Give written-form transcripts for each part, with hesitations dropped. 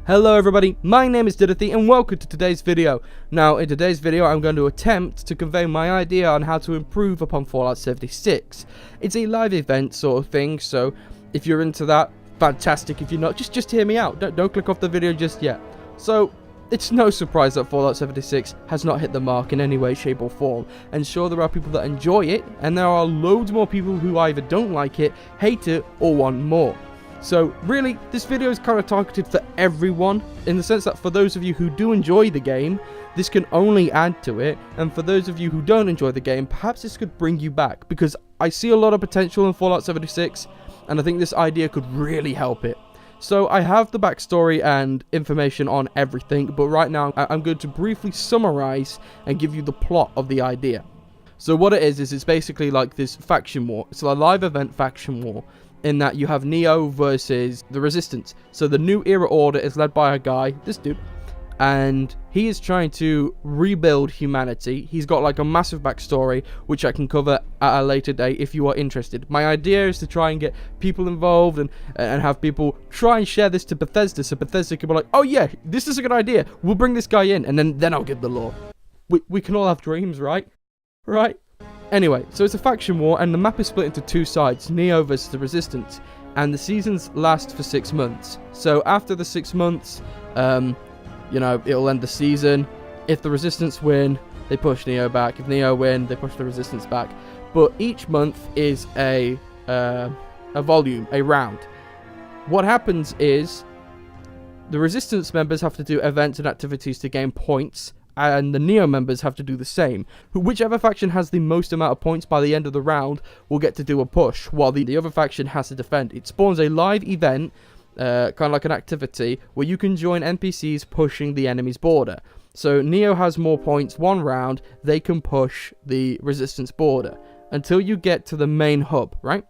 Hello everybody, my name is Didothy and welcome to today's video. Now in today's video I'm going to attempt to convey my idea on how to improve upon Fallout 76. It's a live event sort of thing, so if you're into that, fantastic. If you're not, just hear me out, don't click off the video just yet. So it's no surprise that Fallout 76 has not hit the mark in any way, shape or form, and sure, there are people that enjoy it and there are loads more people who either don't like it, hate it or want more. So really, this video is kind of targeted for everyone, in the sense that for those of you who do enjoy the game, this can only add to it, and for those of you who don't enjoy the game, perhaps this could bring you back, because I see a lot of potential in Fallout 76, and I think this idea could really help it. So I have the backstory and information on everything, but right now I'm going to briefly summarize and give you the plot of the idea. So what it is it's basically like this faction war. It's a live event faction war, in that you have Neo versus the Resistance. So the New Era Order is led by a guy, this dude, and he is trying to rebuild humanity. He's got like a massive backstory, which I can cover at a later date if you are interested. My idea is to try and get people involved and have people try and share this to Bethesda, so Bethesda can be like, oh yeah, this is a good idea, we'll bring this guy in, and then I'll give the lore. We can all have dreams, right? Right? Anyway, so it's a faction war, and the map is split into two sides, Neo versus the Resistance, and the seasons last for 6 months. So after the 6 months, you know, it'll end the season. If the Resistance win, they push Neo back. If Neo win, they push the Resistance back. But each month is a volume, a round. What happens is the Resistance members have to do events and activities to gain points, and the Neo members have to do the same. Whichever faction has the most amount of points by the end of the round will get to do a push, while the other faction has to defend. It spawns a live event, kind of like an activity, where you can join NPCs pushing the enemy's border. So Neo has more points one round, they can push the Resistance border, until you get to the main hub, right?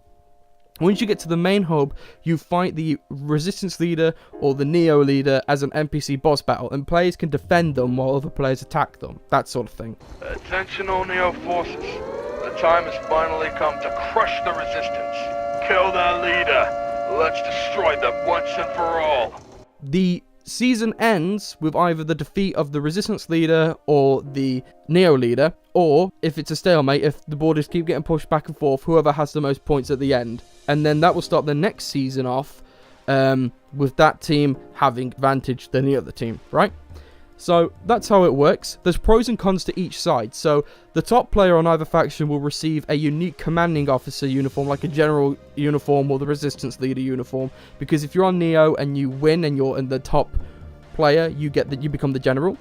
Once you get to the main hub, you fight the Resistance leader or the Neo leader as an NPC boss battle, and players can defend them while other players attack them, that sort of thing. Attention all Neo forces, the time has finally come to crush the Resistance. Kill their leader, let's destroy them once and for all. The season ends with either the defeat of the Resistance leader or the Neo leader, or if it's a stalemate, if the borders keep getting pushed back and forth, whoever has the most points at the end. And then that will start the next season off with that team having advantage than the other team, right? So that's how it works. There's pros and cons to each side. So the top player on either faction will receive a unique commanding officer uniform, like a general uniform or the Resistance leader uniform. Because if you're on Neo and you win and you're in the top player, you become the general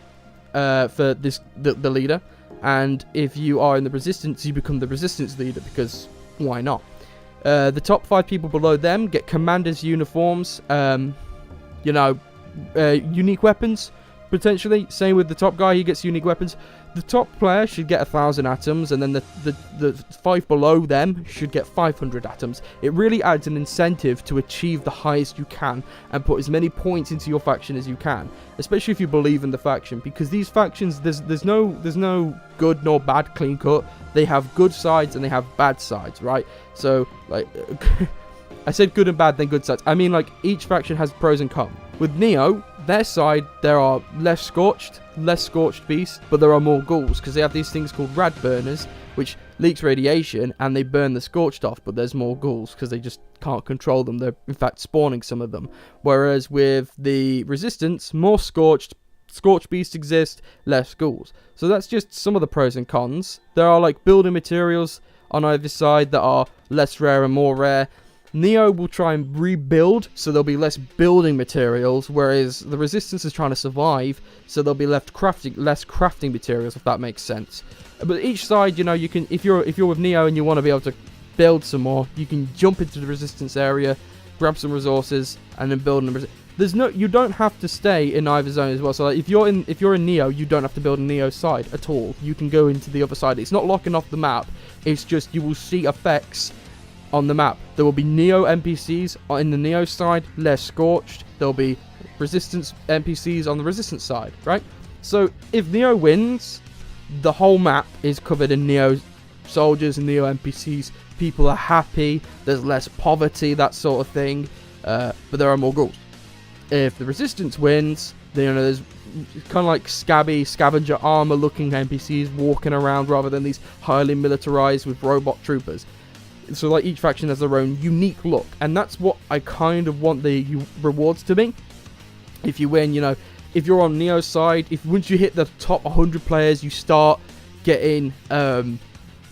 for the leader. And if you are in the Resistance, you become the Resistance leader, because why not? The top 5 people below them get commanders uniforms, unique weapons, potentially. Same with the top guy, he gets unique weapons. The top player should get 1,000 atoms, and then the 5 below them should get 500 atoms. It really adds an incentive to achieve the highest you can and put as many points into your faction as you can, especially if you believe in the faction, because these factions, there's no good nor bad clean cut. They have good sides and they have bad sides, right? So like I said good and bad, then good sides. I mean, like, each faction has pros and cons. With Neo, their side, there are less scorched beasts, but there are more ghouls, because they have these things called rad burners, which leaks radiation and they burn the scorched off, but there's more ghouls because they just can't control them. They're in fact spawning some of them. Whereas with the Resistance, more scorched beasts exist, less ghouls. So that's just some of the pros and cons. There are like building materials on either side that are less rare and more rare. Neo will try and rebuild, so there'll be less building materials, whereas the Resistance is trying to survive, so there'll be less crafting materials, if that makes sense. But each side, you know, you can, if you're with Neo and you want to be able to build some more, you can jump into the Resistance area, grab some resources, and then build them. You don't have to stay in either zone as well. So like, if you're in Neo, you don't have to build a Neo side at all. You can go into the other side. It's not locking off the map. It's just you will see effects on the map. There will be Neo NPCs in the Neo side, less scorched. There'll be Resistance NPCs on the Resistance side, right? So if Neo wins, the whole map is covered in Neo soldiers and Neo NPCs. People are happy. There's less poverty, that sort of thing. But there are more ghouls. If the Resistance wins, then, you know, there's kind of like scabby scavenger armor looking NPCs walking around rather than these highly militarized with robot troopers. So like each faction has their own unique look, and that's what I kind of want the rewards to be. If you win, you know, if you're on Neo's side, if once you hit the top 100 players, you start getting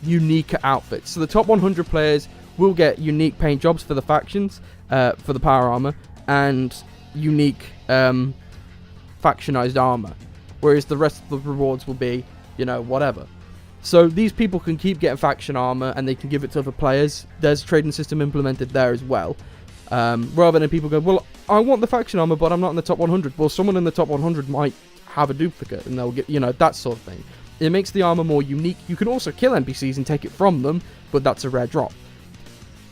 unique outfits. So the top 100 players will get unique paint jobs for the factions, for the power armor, and unique factionized armor, whereas the rest of the rewards will be, you know, whatever. So these people can keep getting faction armor and they can give it to other players. There's a trading system implemented there as well, rather than people go, well, I want the faction armor but I'm not in the top 100. Well, someone in the top 100 might have a duplicate and they'll get, you know, that sort of thing. It makes the armor more unique. You can also kill NPCs and take it from them, but that's a rare drop.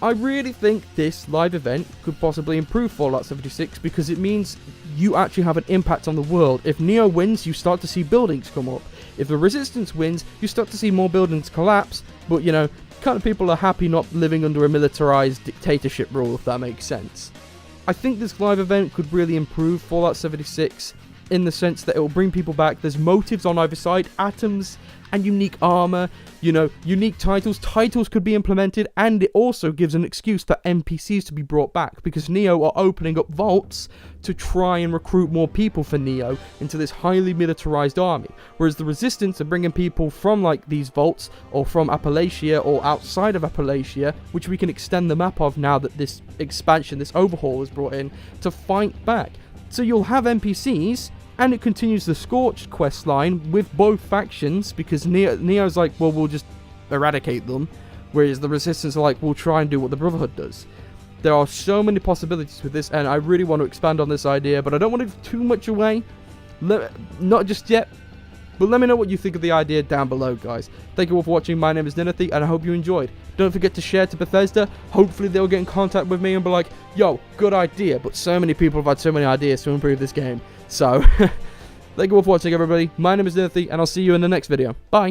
I really think this live event could possibly improve Fallout 76 because it means you actually have an impact on the world. If Neo wins, you start to see buildings come up. If the Resistance wins, you start to see more buildings collapse, but, you know, kind of people are happy not living under a militarized dictatorship rule, if that makes sense. I think this live event could really improve Fallout 76 in the sense that it will bring people back. There's motives on either side, atoms and unique armor, you know, unique titles. Titles could be implemented, and it also gives an excuse for NPCs to be brought back because Neo are opening up vaults to try and recruit more people for Neo into this highly militarized army, whereas the Resistance are bringing people from like these vaults or from Appalachia or outside of Appalachia, which we can extend the map of now that this expansion, this overhaul is brought in, to fight back. So you'll have NPCs, and it continues the Scorched quest line with both factions, because Neo's like, well, we'll just eradicate them, whereas the Resistance are like, we'll try and do what the Brotherhood does. There are so many possibilities with this, and I really want to expand on this idea, but I don't want to give too much away, not just yet, but let me know what you think of the idea down below, guys. Thank you all for watching. My name is Dinathy, and I hope you enjoyed. Don't forget to share to Bethesda. Hopefully they'll get in contact with me and be like, yo, good idea, but so many people have had so many ideas to improve this game. So, thank you all for watching, everybody. My name is Dinathy, and I'll see you in the next video. Bye.